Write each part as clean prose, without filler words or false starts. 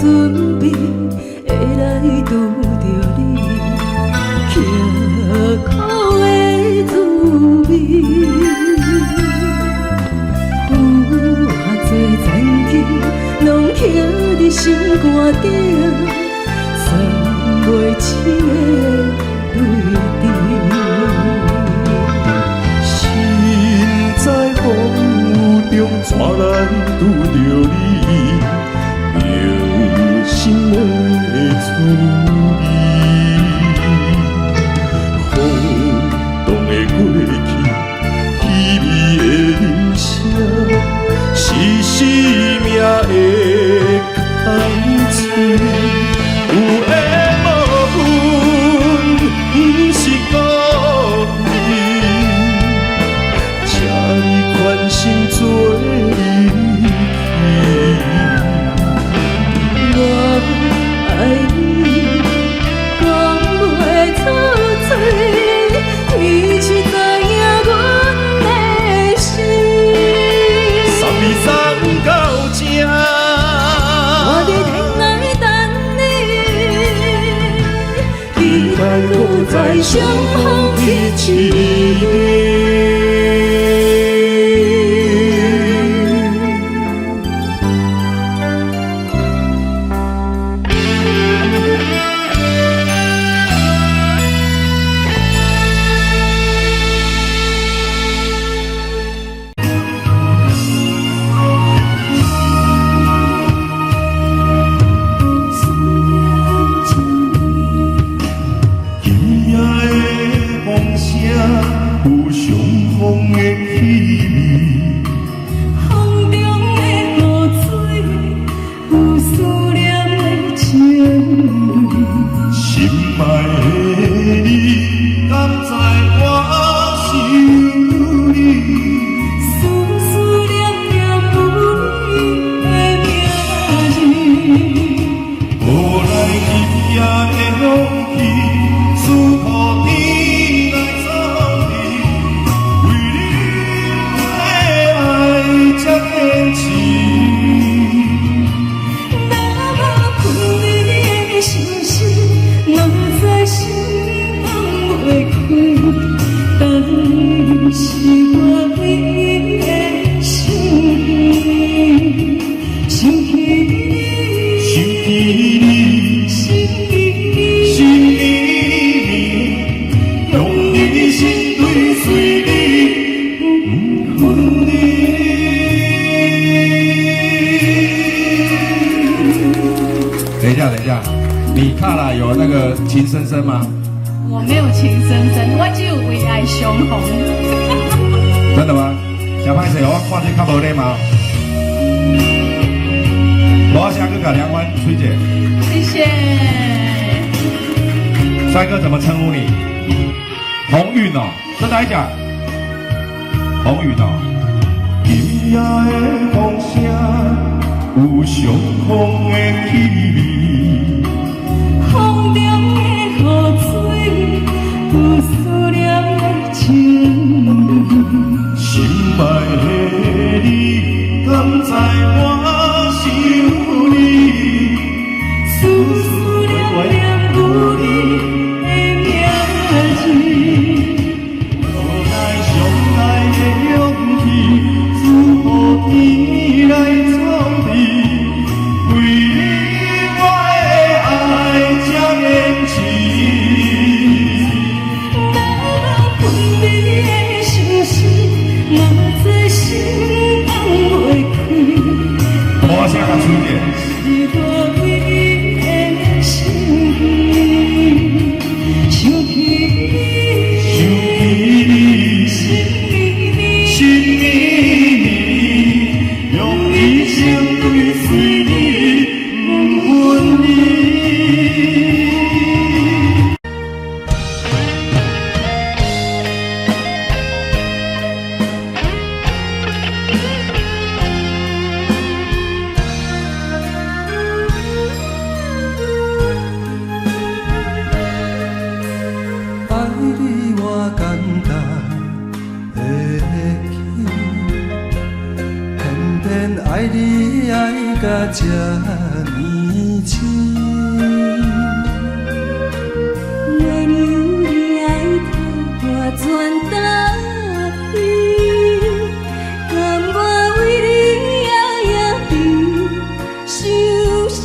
准备会来拄着你，刻苦的滋味。有偌多残记，拢刻伫心肝顶，送袂清的泪滴。心在风雨中怎来拄着你？用心的滋味，空洞的过去，稀微的人生，是生命的空嘴。有缘无份，不是故意，请你宽心做离去。我爱你，讲袂出嘴，天知知影阮的心。送你送到这，我伫天涯等你，期待搁再相逢一次。你卡拉有那个情深深吗？我没有情深深，我只有为爱相逢。真的吗？小拍摄我看这较无礼貌。我先去甲梁湾崔姐。谢谢。帅哥怎么称呼你？鸿运哦，真的还假？鸿运哦。今夜的风声有相逢的气味。风中的雨水，有思念的情。心爱的你，敢知我想你？思念念有你的名字。无奈相爱的勇气，只好天来创治。为你我的爱才坚持。若分离的相思，若这心放袂开。我先甲崔姐。是多美的心意，想起你，心密密，心密密，用一生对随你，不分离。爱你我简单会起，偏偏爱你爱甲这呢。情。月亮你爱替我全答应，甘我为你夜夜地伤心。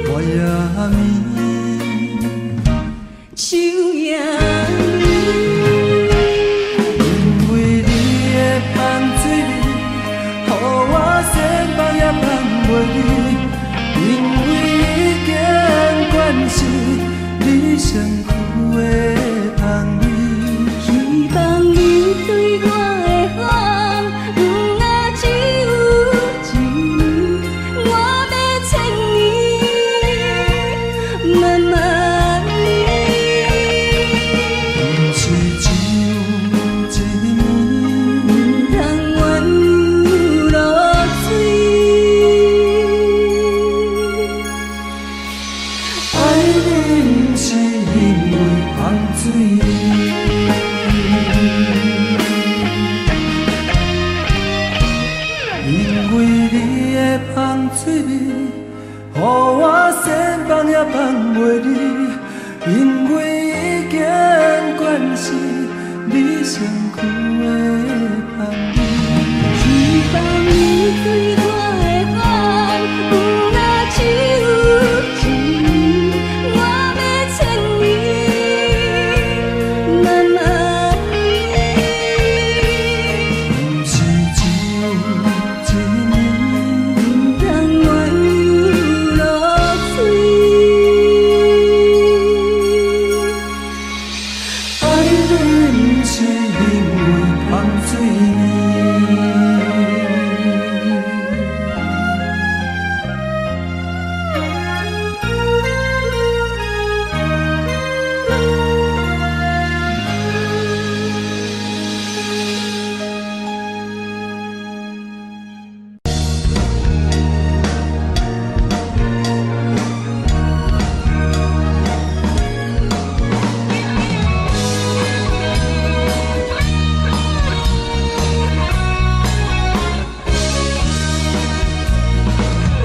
我也眠，手也眠，因为你的香水，予我先放也放袂离。因为已经惯习你身躯的香味。希望你对我的好，不啊只有一年，我要千年，慢慢念。不是只有一年，不通冤落水。爱你不是因为香水。因为你的香水，予我先放也放袂离。因为已经惯习你身躯的香味。希望你对我的好，不啊只有一年，我要千年，慢慢念。不是只有一年，不通冤落水。爱你不是因为香水。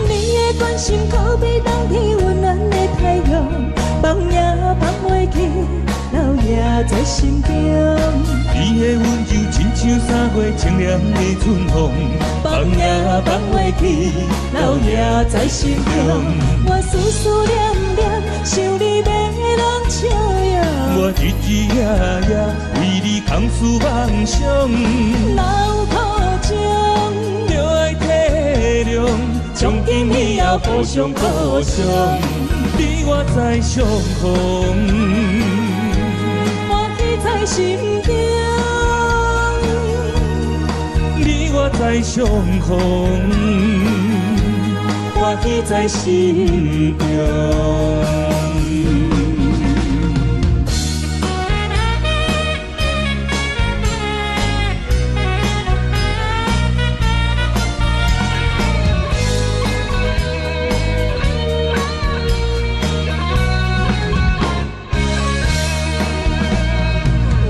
你的关心可比冬天温暖的太阳，放也放袂去，留也在心中。你的温柔亲像3月清凉的春风，放也放袂去，留也在心中。我思思念念，想你要人笑呀。我日日夜夜为你空思妄想，老苦情，着爱体谅，从今以后互相互相，你我在相逢，欢喜在心中。你我在相逢，欢喜在心中。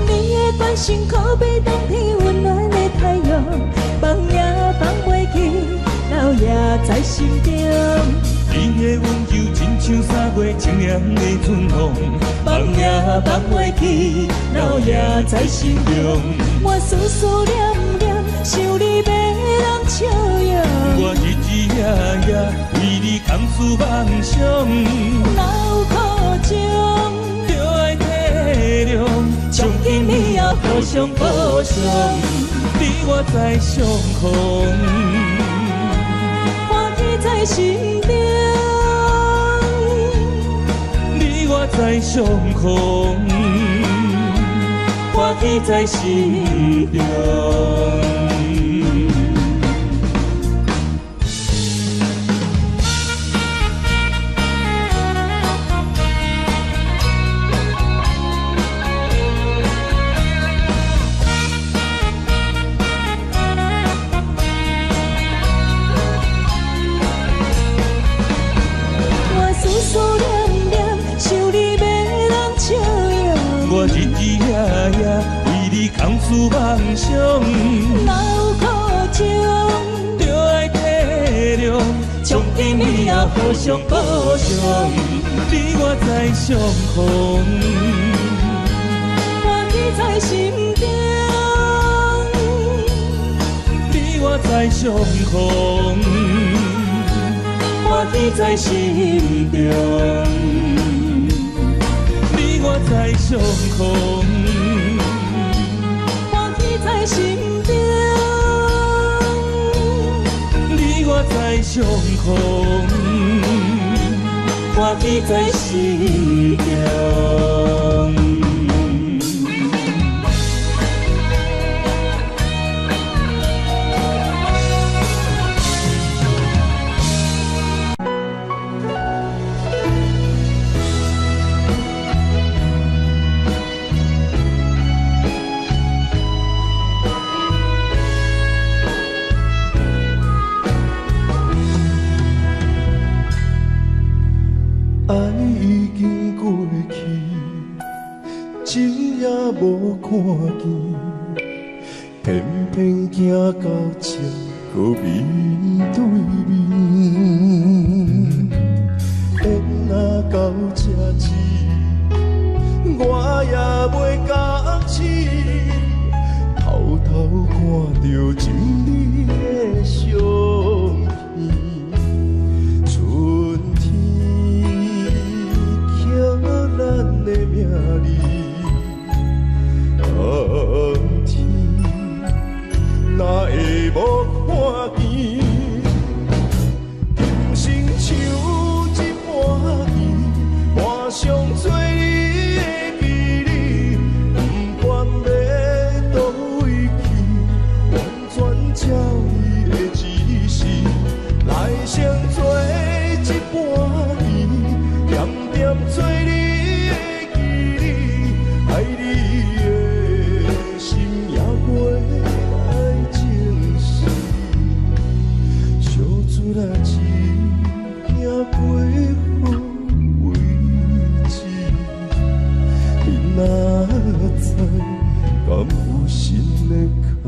你的关心可比冬天温暖的太阳，放也放袂去，留也在心中。你的温柔亲像3月清凉的春风，放也放袂去，留也在心中。我思思念念，想你要人笑呀。我日日夜夜为你空思妄想，老苦情，着爱体谅，从今以后互相互相，你我在相逢，欢喜在心中。你我在相逢，欢喜在心中。我思思念念，想你要人笑呀。我日日夜夜为你空思妄想，老苦情，着爱体谅，从今以后互相保障，你我在相逢，我记在心中。你我在相逢，我记在心中。你我在相逢，我记在心中。你我在相逢，我记在心中。爱已经过去，情也无看见，偏偏行到这搁面对面。缘若到这时，我也袂觉醒，偷偷看着情你的相片。春天刻咱的名字，冬天哪会无看见？今生像一盘棋，换上做你的记忆，不管要倒位去，完全照你的指示，来成做一盘棋，点点做你的记忆，爱你的心也袂爱情事，小船啊只行过好位置，你哪知敢有新的开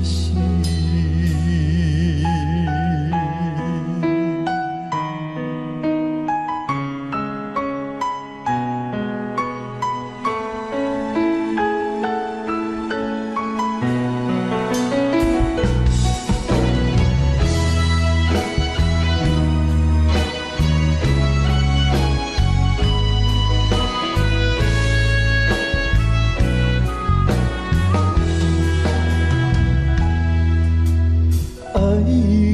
始？爱已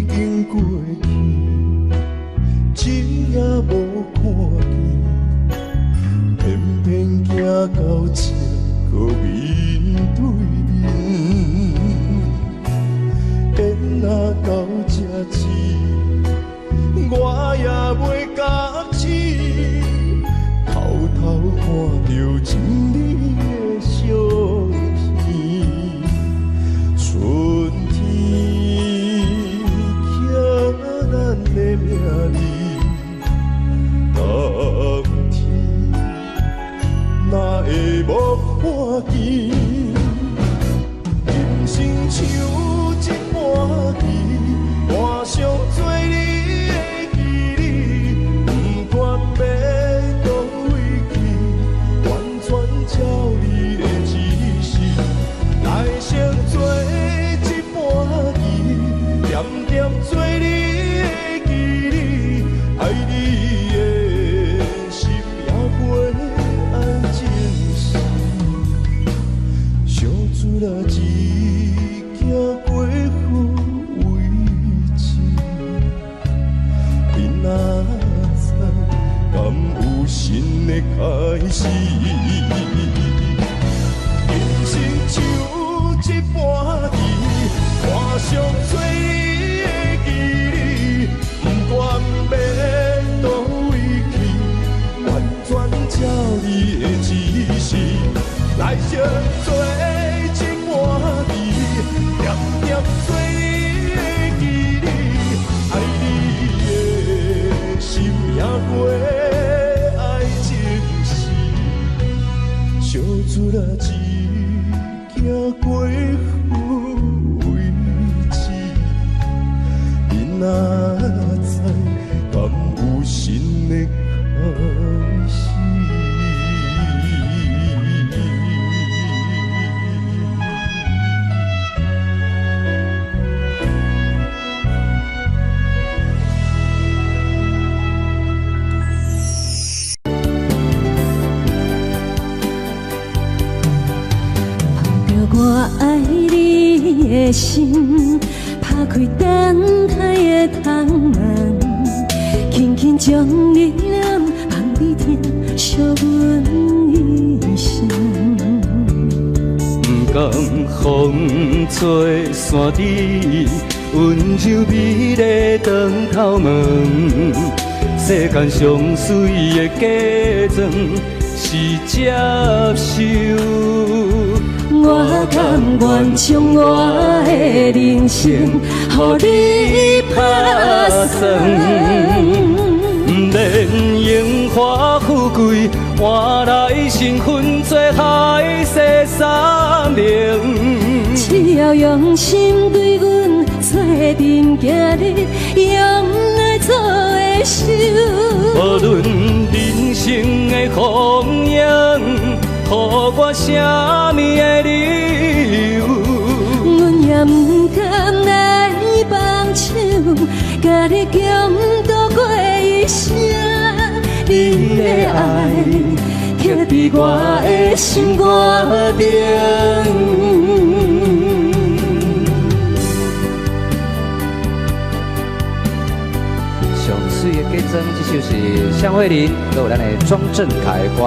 经过去，情也无看见，偏偏行到这搁面对面。缘若到这时，我也袂觉醒，偷偷看着情你的相片。春天刻咱的名字，冬天哪会无看见？今生像一盘棋，换上做你的记忆，不管要倒位去，完全照你的指示，来成做一盘棋，点点做你的记忆，爱你的心也袂爱情事，小船啊只行过好位置，你哪知敢有新的开始？人生像一盘棋，换上做你的记忆，不管要倒位去，完全照你的指示，来成做一盘棋，点点做你的记忆，爱你的心也袂爱情事，小船啊只行过好位置，心，拍开等待的窗门，轻轻将你念放你听，惜阮一生。不甘风吹山枝，温柔美丽长头毛，世间上水的假装是接受。我甘愿将我的人生，予你打算。不免荣华富贵，换来身份做海誓山盟。只要用心对阮做阵行日，用爱做的手。无论人生的风影，予我啥物的理由？阮也不甘来放手，甲你共度过一生。你的爱刻伫我的心肝顶。上水的歌声，这就是向慧琳和我们的庄正凯歌，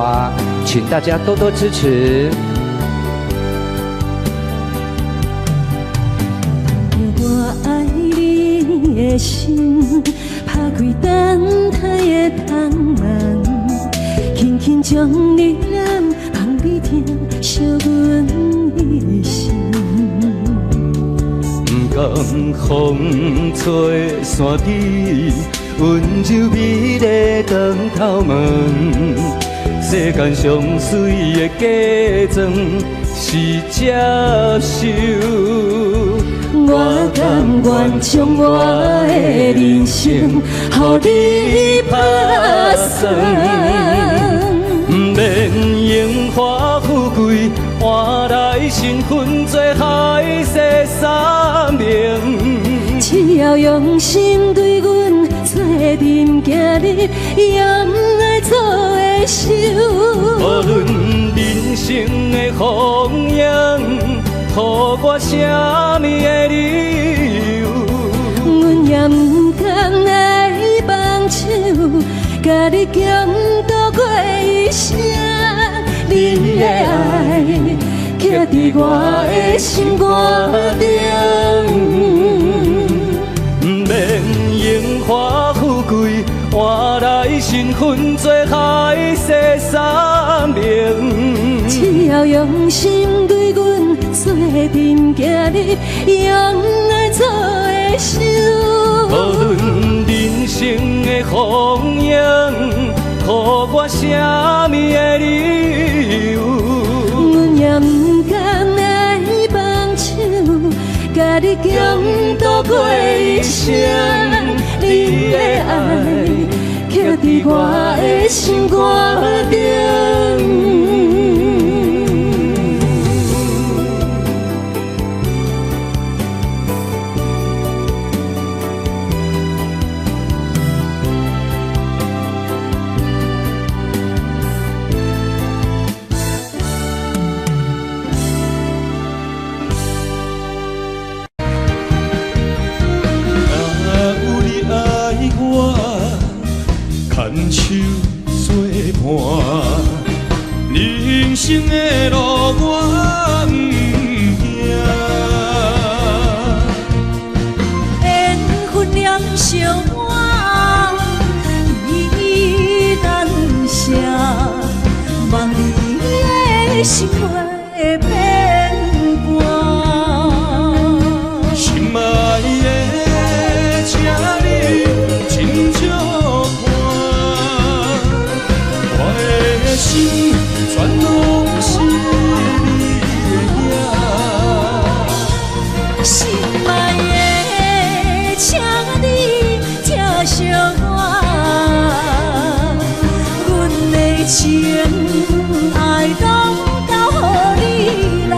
请大家多多支持。我爱你的心，拍开等待的窗门，轻轻将你念放你听，惜阮一生。不甘风吹山枝，温柔美丽长头毛，世间上水的假装是接受。我甘愿将我的人生，予你打算。不免荣华富贵，换来身份做海誓山盟。只要用心对阮做阵行日，用爱做的手。无论人生的风影，予我啥物的理由？阮也不甘来放手，甲你共度过一生。你的爱刻伫我的心肝顶。不免荣华富贵，换来身份做海誓山盟。只要用心对阮做阵行日，用爱做的手。无论人生的风影，予我啥物的理由？阮也不甘来放手，甲你共度过一生。你的爱刻伫我的心肝顶。牵手作伴，人生的路我不行。缘分两相换，依难舍，望你的心会变卦。心爱的，请你真少看。心全拢是你的影，心爱的，请你听相我，阮的情爱拢交予你啦。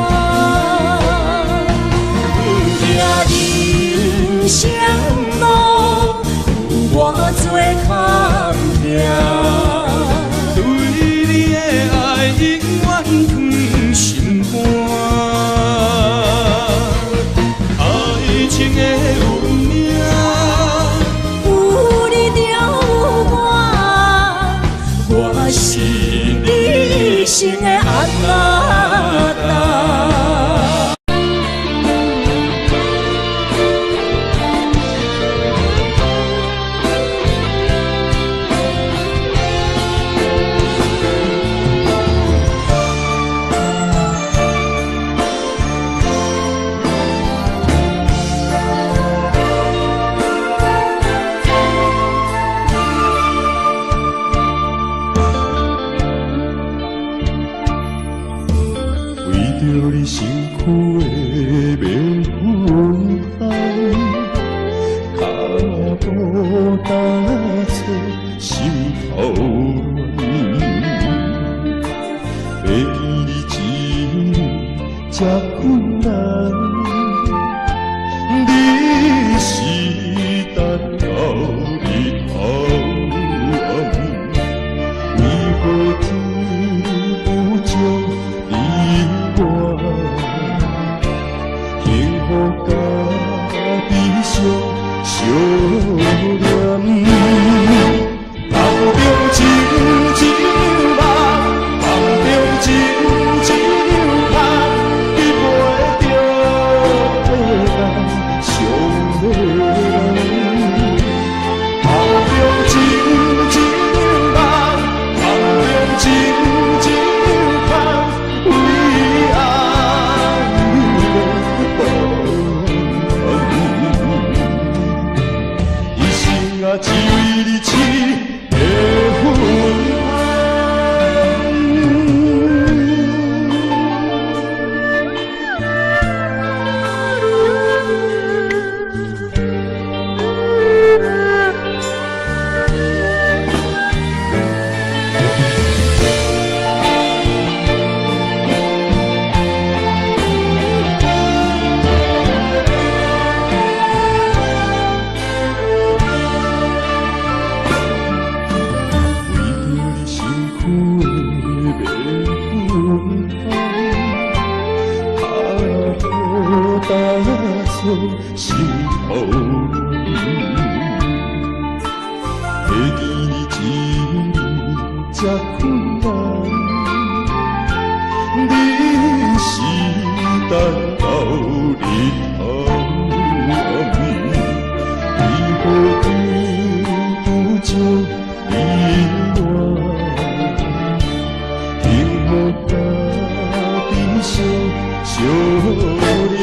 行人生路，我做扛行。永远藏心肝，生的阿拉达。着你身躯的棉裙摆，脚步踏出心头乱，要见你真这困难，你是等到日头暗，为何天不将你幸福甲悲伤相连，梦中亲像梦，梦中亲像梦，记袂着的人上迷人。梦中亲像梦，梦中亲像梦，为爱一生啊，只为你痴的魂心头乱，会记你真这困难，你是等到日头暗，为何天不将你暖？幸福甲悲伤相连。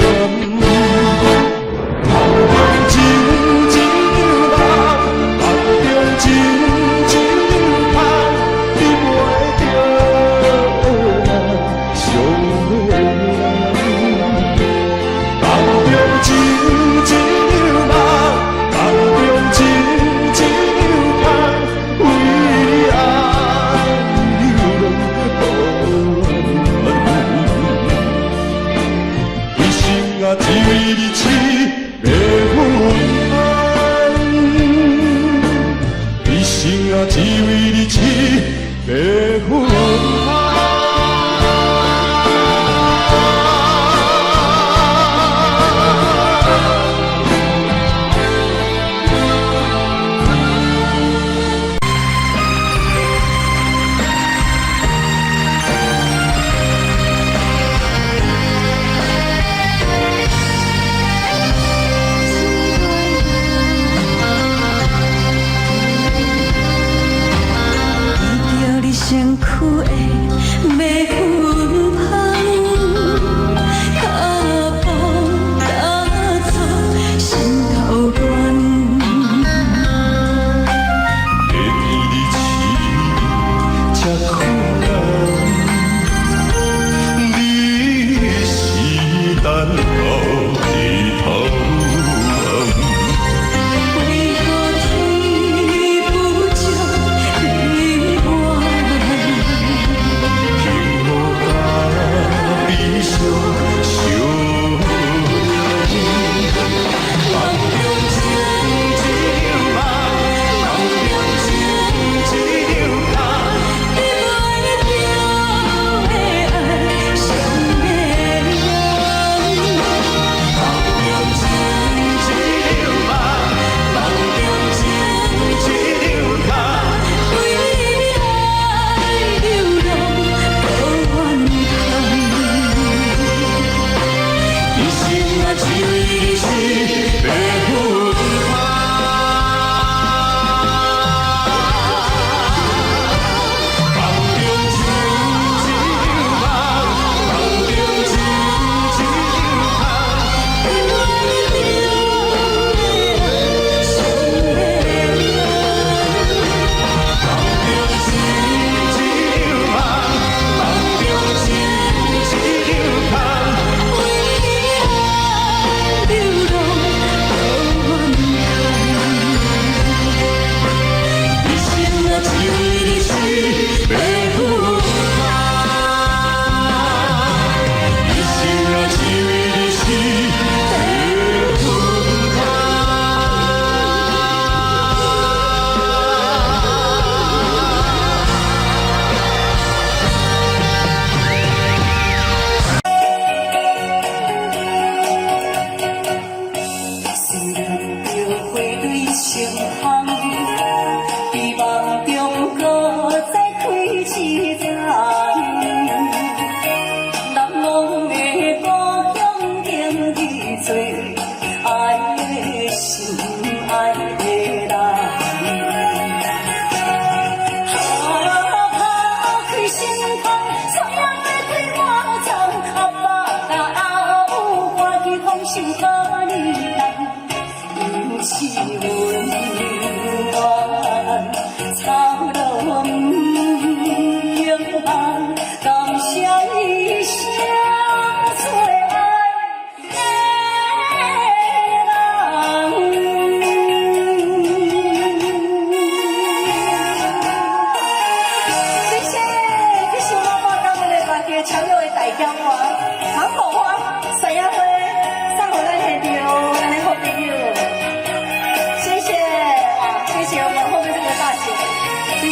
只为你痴的魂安，一生啊，只为你痴的魂安。身躯的棉裙摆，脚步踏出心头乱。会记你痴这困难，你是等到日头暗。为何天不将你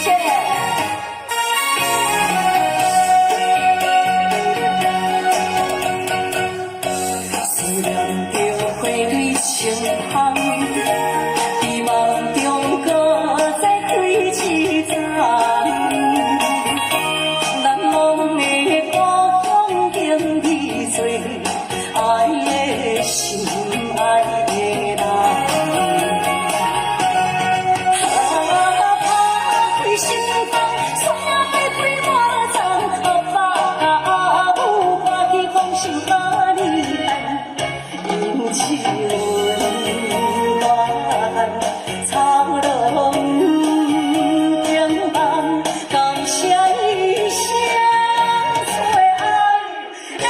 谢。思念着花蕊成香，希望中搁再开一丛。难忘的故乡经已做爱的心爱的人。打开心房，山要开满丛，阿爸甲阿母赶去丰收把你等，因起温暖，草龙平凡，感谢一生最爱的人。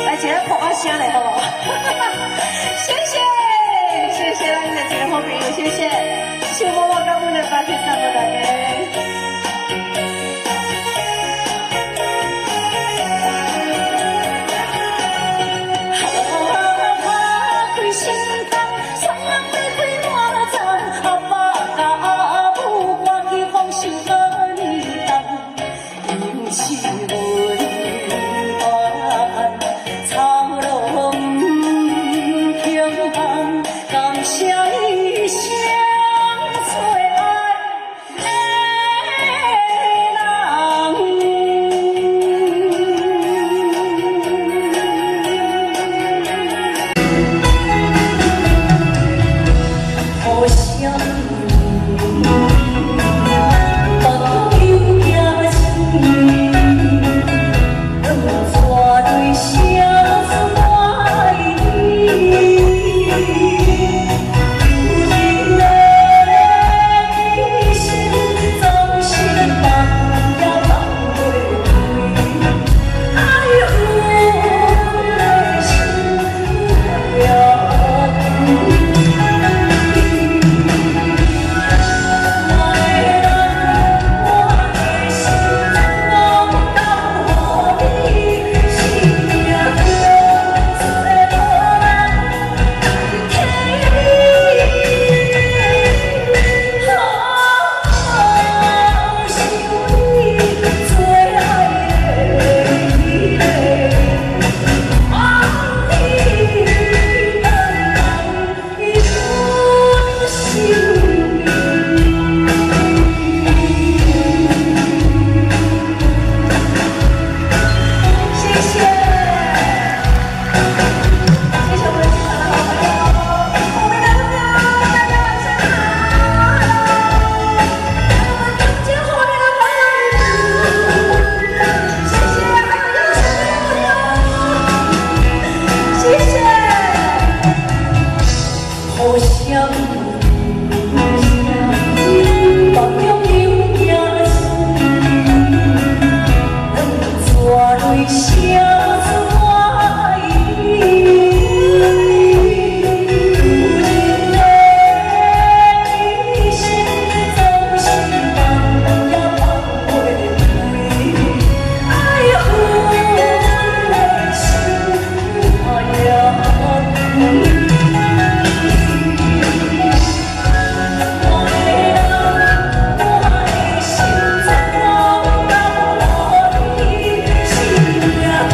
来，一个破我声来好不好？谢谢，谢谢咱的这个好朋友，谢谢，谢谢我跟阮的爸去送给大家。打开心房，山要开满丛，阿爸甲阿母赶去丰收把你等，因起温暖，草龙平凡，感谢一生最爱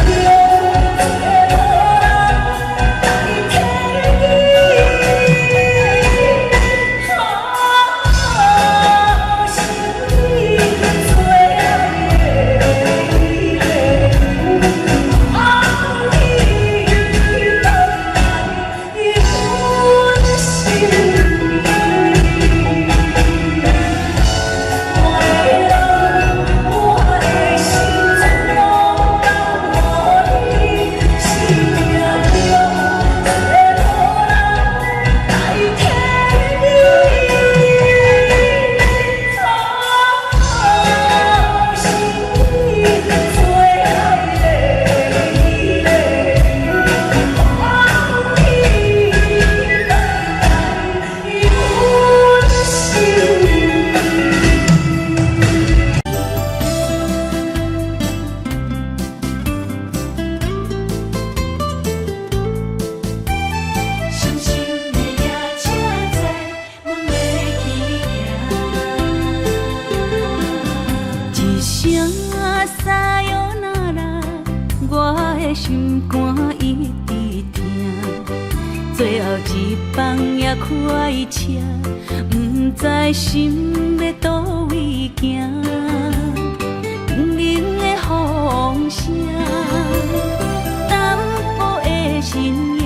Yeah. 的心肝一直疼，最后一棒也开车，不知心要倒位行。冷冷的风声，淡薄的身影，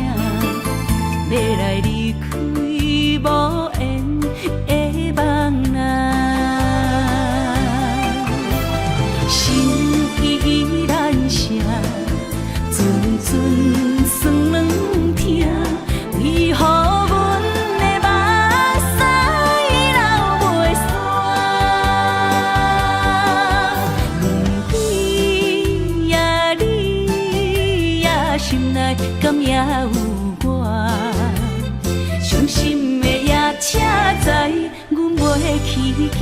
要来离开无缘的梦啊。心依然舍，阵阵酸软疼，为何阮的目屎流袂煞？不知呀你呀心内敢也有我？伤心的夜车载，阮袂去行。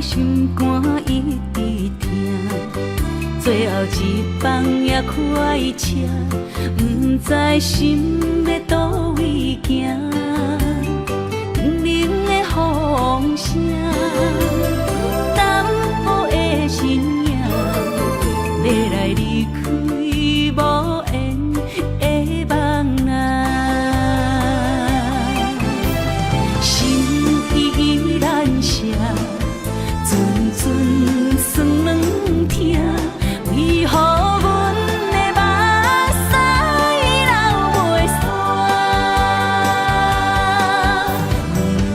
心肝一直疼，最后一棒也开车，不知心要倒位行。冷冷的风声，淡薄的身影，要来离开无缘的梦啊。心依然舍。阵阵酸软疼，为何阮的目屎流袂煞？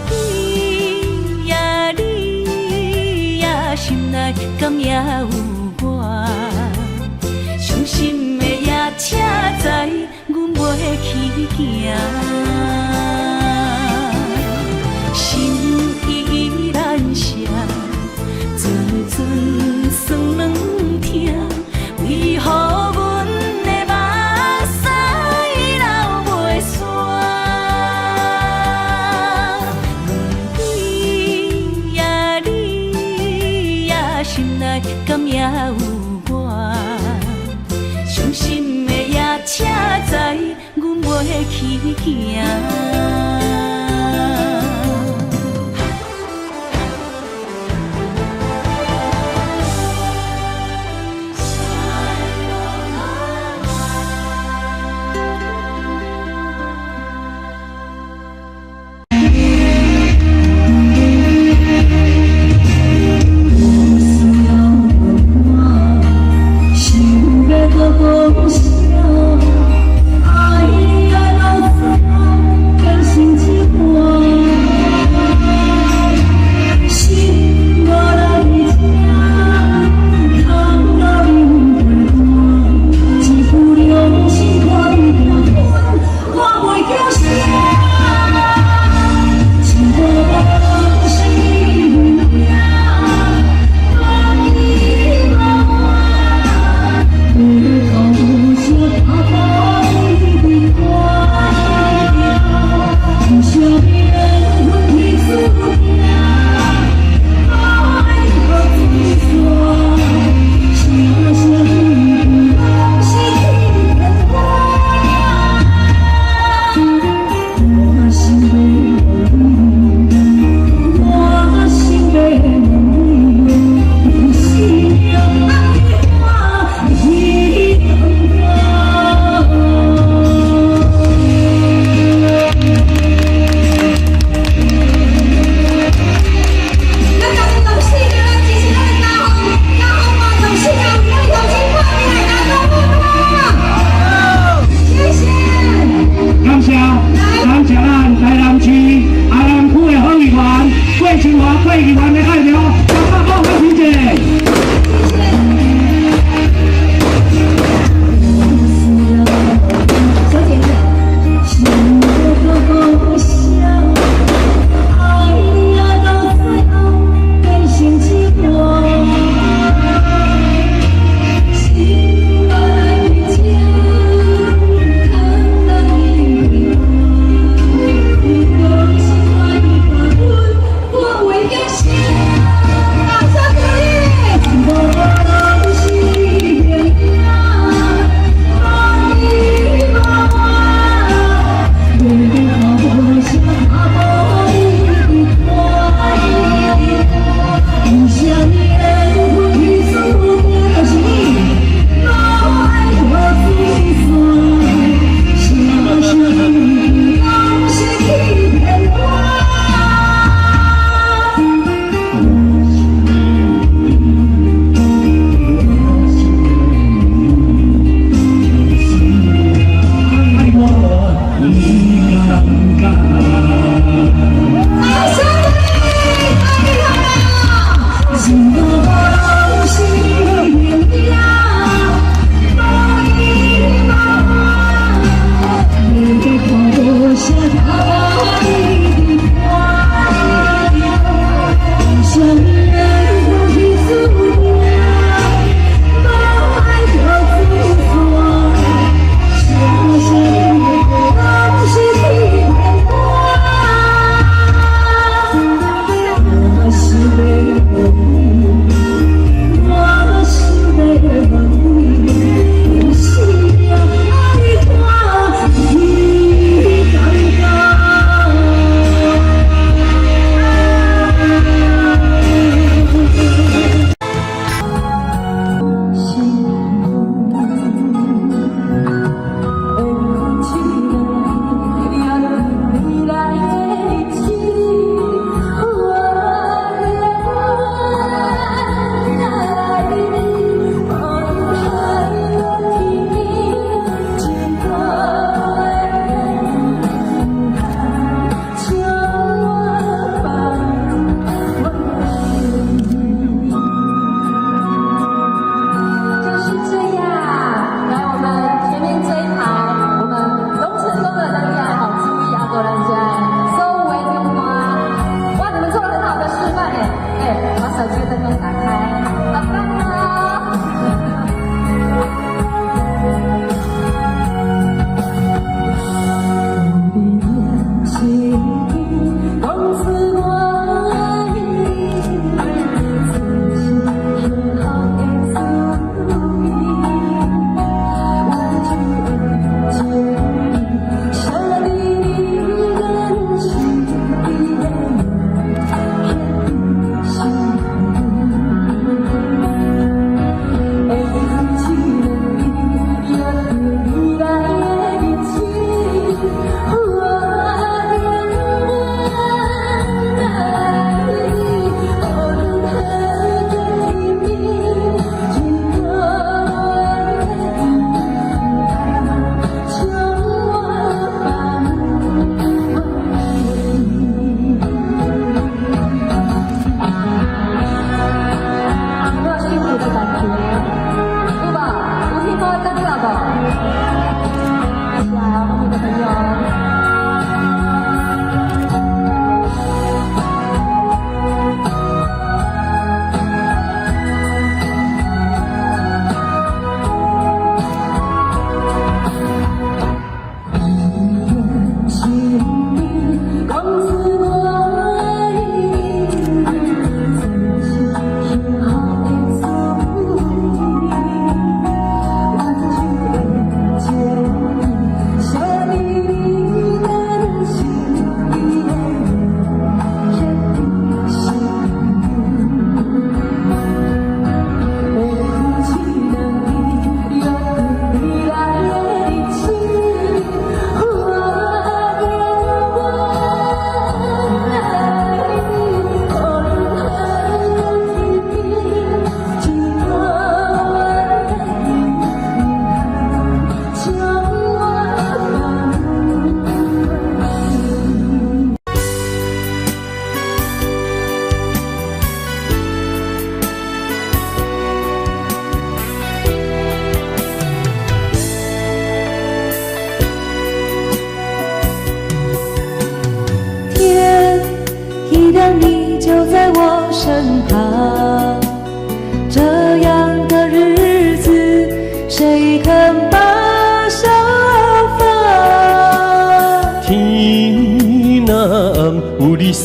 不知呀你呀心内敢也有我？伤心的夜车载，阮袂去行。心依然舍。阵阵酸软疼，为何阮的目屎流袂煞？不知呀你呀心内敢也有我？伤心的夜车载，阮袂去行。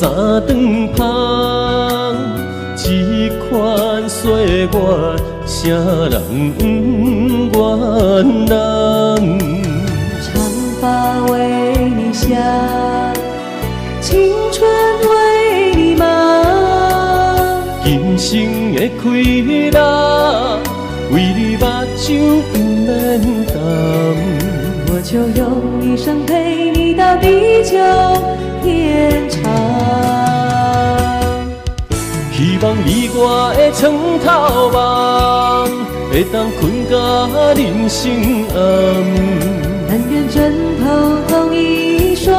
三顿芳，这款岁月，啥人不愿人？长发为你香，青春为你忙。今生的快乐，为你目睭不免干。我就用一生陪你到地久天长。希望你我的床头梦，会当困到人生暗。但愿枕头同一双，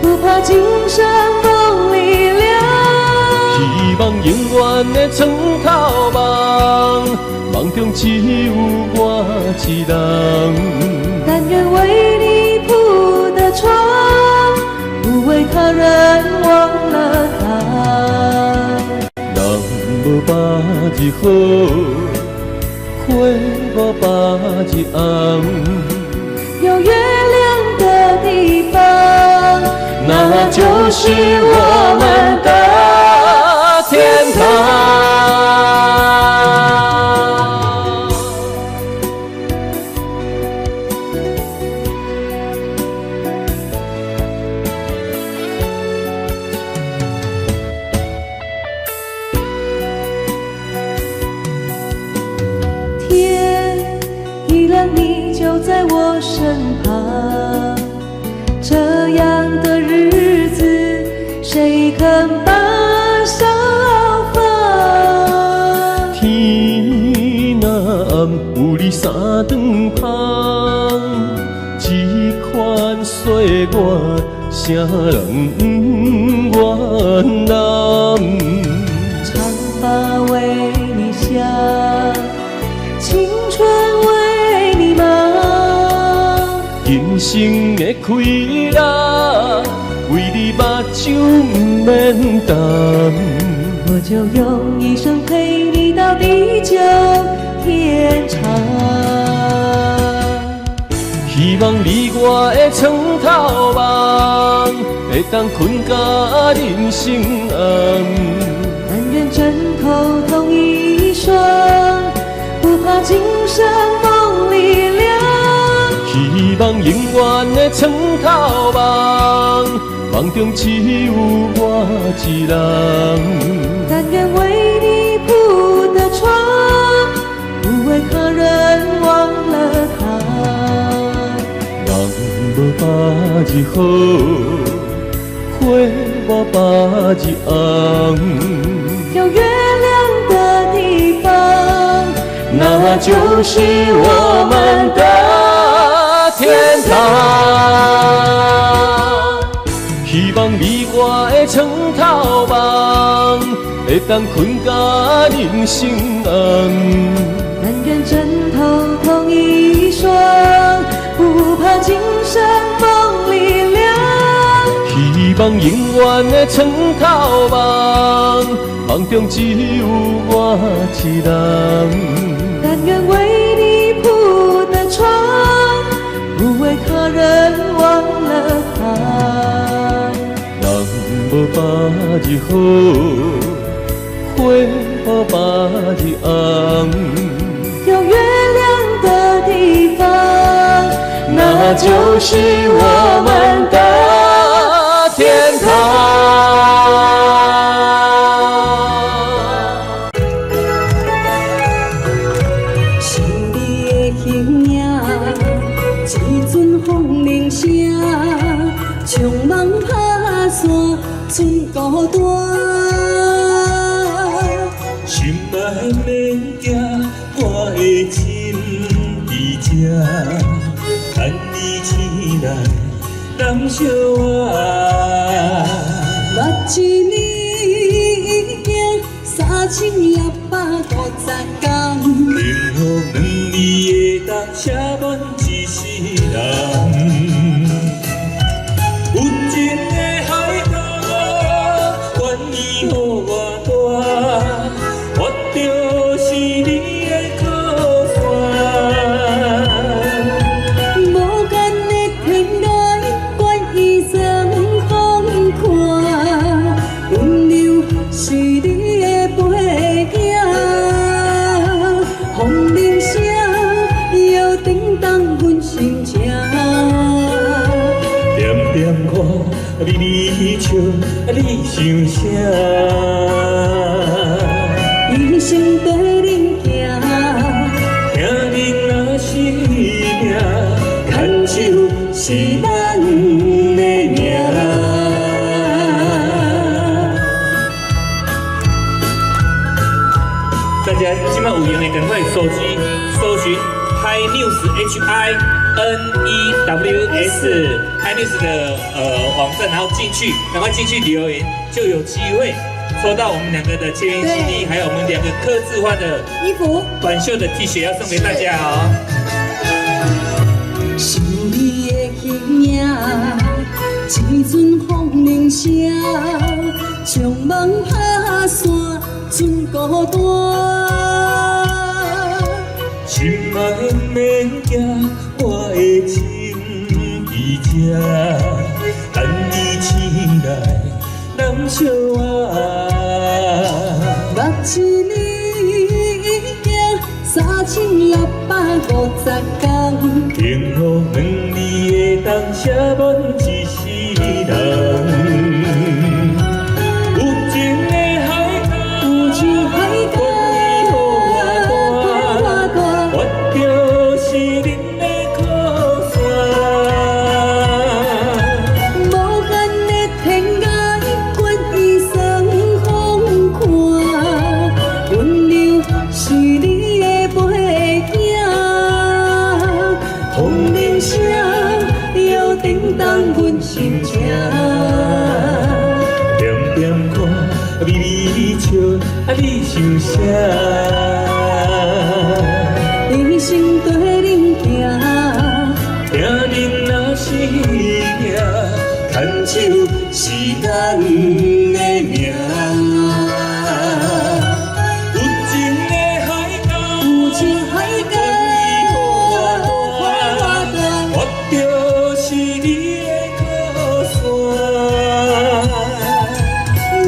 不怕今生梦里凉。希望永远的床头梦，梦中只有我一人。但愿为你铺的床，不为他人忘了他。人无百日好，花无百日红。有月亮的地方，那就是我们的天堂。天一亮，你就在我身旁，这样的日子，谁肯把手放？天若暗，有你三顿芳，这款岁月，啥人不愿人？长发为你香，青春为你忙。今生的快乐，为你目睭不免干。我就用一生陪你到地久天长。希望你我的床头梦，会当困到人生暗。但愿枕头同一双，不怕今生梦里凉。希望永远的床头梦，梦中只有我一人。但愿为你铺的床，不为他人忘了他。人无百日好，花无百日红。有月亮的地方，那就是我们的天堂。希望你我的床头梦，会当困到人生暗。但愿枕头同一双，不怕今生梦里凉。希望永远的床头梦，梦中只有我一人。但愿为你铺的床，不为他人忘了他。人无百日好，花无百日红。有月亮的地方，那就是我们的天堂。想你的形影，一阵风铃声，长梦打散，剩孤单。心爱免惊，我的亲伫这，牵你起来，难相爱。目一年行3650天，幸福两字会当写满一世人。有情的海岛，愿意予我住，我就是你的靠山。无间的天涯，管伊怎风看，微微笑，你想啥？一生跟恁行，听恁若是命，牵手是咱的命。大家今麦有闲的，赶快手机搜寻 Hi News Hi News 的网站，然后进去，赶快进去留言，就有机会抽到我们两个的签名 CD， 还有我们两个客制化的衣服短袖的 T 恤要送给大家哦。想你的形影，一阵风铃声，将梦拍散，剩孤单。心爱免惊，我的情伫这，等你醒来，咱相爱。目一年3650天，幸福两字的当写满一世人。有情的海角，有情海角，我就是恁的靠山。无限的天涯，愿一生风看，温柔是你的背影，风铃声摇叮当阮心情。点点看，微微笑，你想啥？一生跟恁行，听恁若是命，牵手是咱的命。有情的海角，有情海角，我就是你的靠山。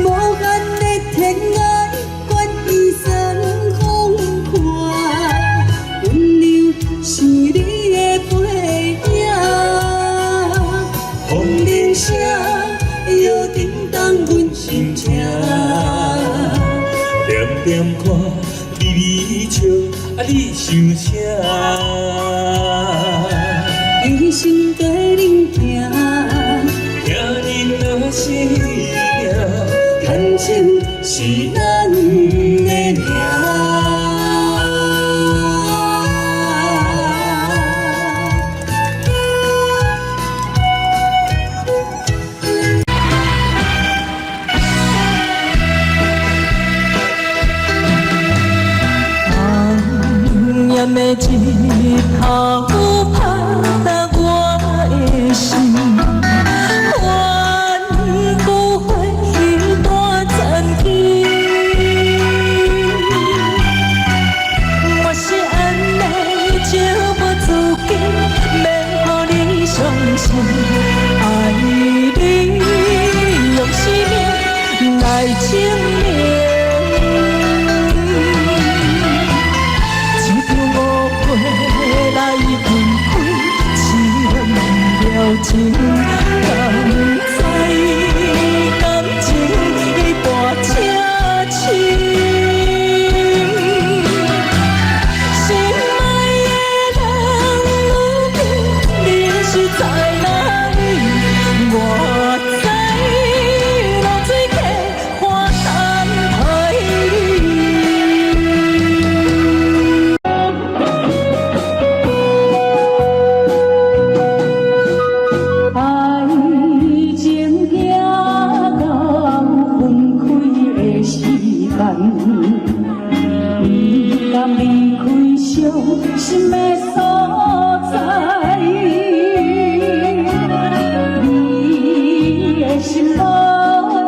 无限的天涯，愿一生风看，温柔是你的背影，风铃声摇叮当阮心情。点点看，微微笑，你想啥？一生跟恁行，听恁若是命，牵手是咱的命。暗夜的日头拍打我的心，愿不会一段残期。我是安尼情不自禁，免予你伤心。爱你用生命来证明。情甘知感情已跋车轻，心爱的人如今你是在哪里？我在流水客花等待心的所在，你的心无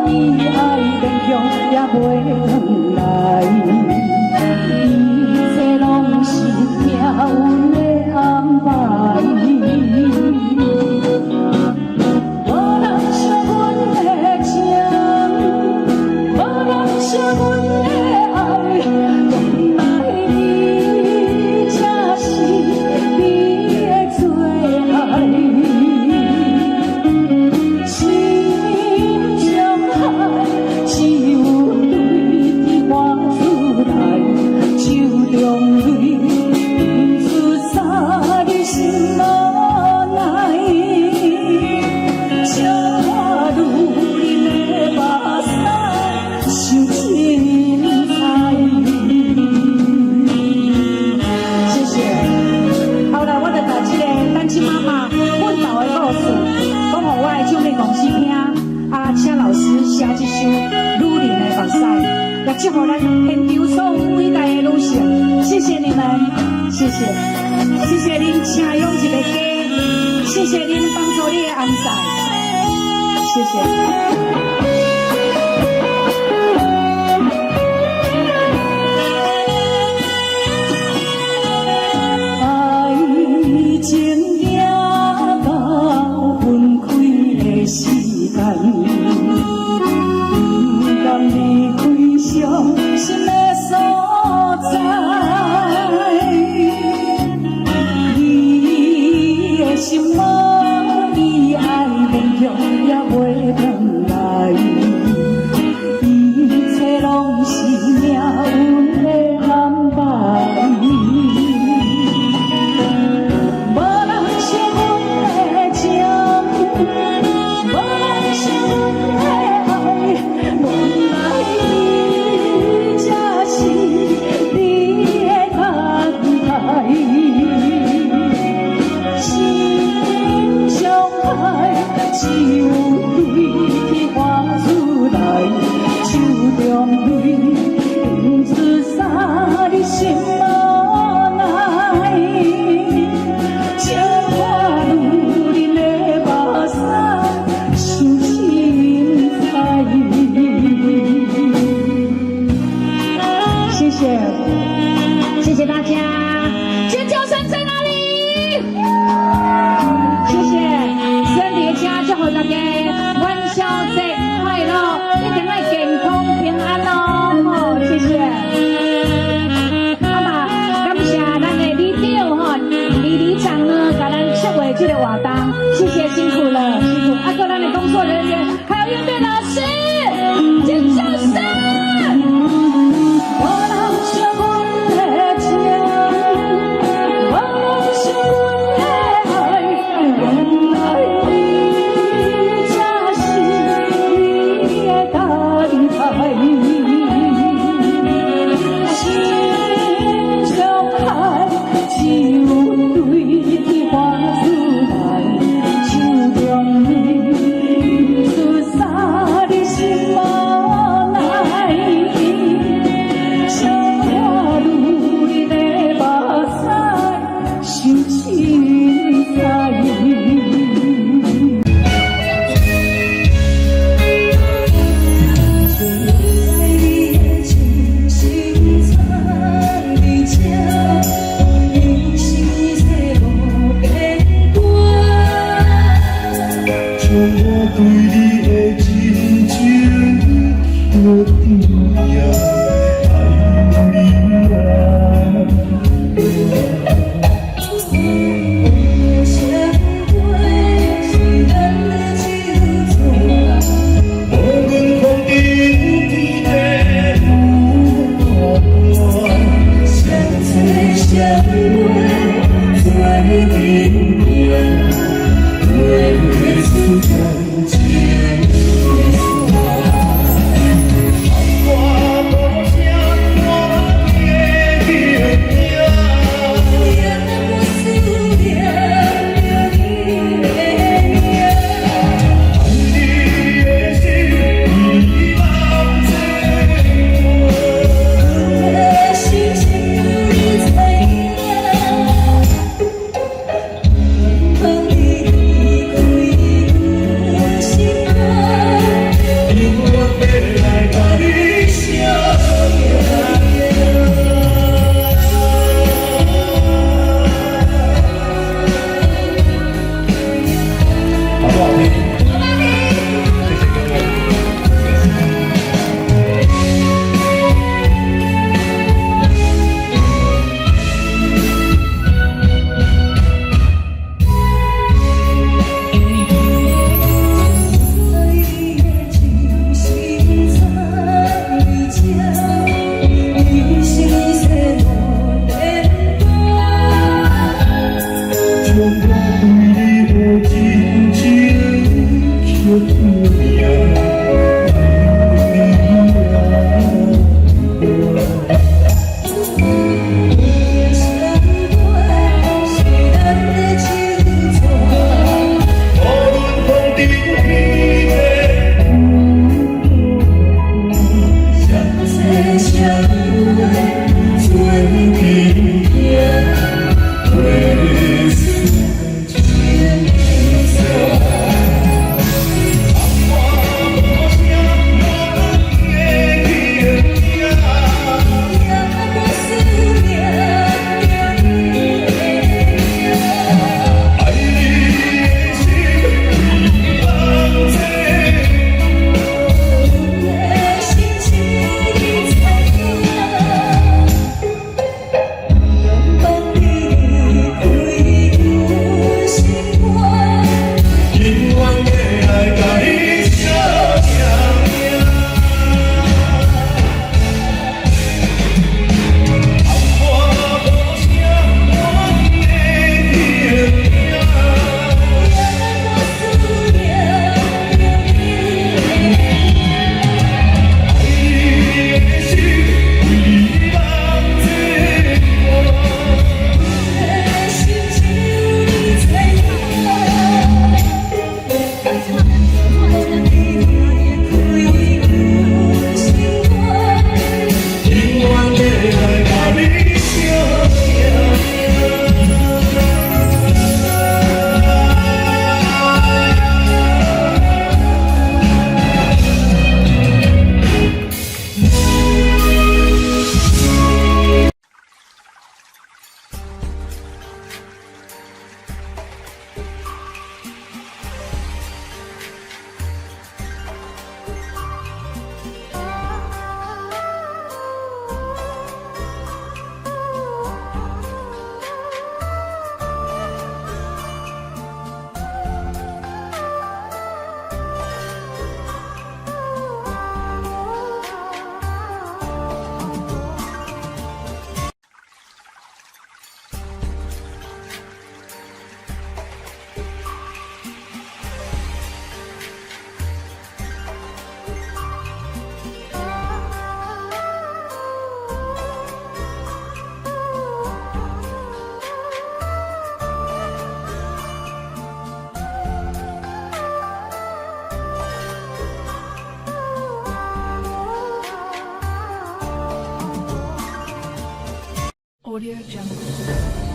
意爱变强也袂转来，一切拢是命运的安排。无人惜阮的情，无人惜阮的爱。心也祝福咱现场所有伟大的女性，谢谢你们，谢谢，谢谢您请用一个家，谢谢您帮助你的安塞，谢谢。Audio Jungle.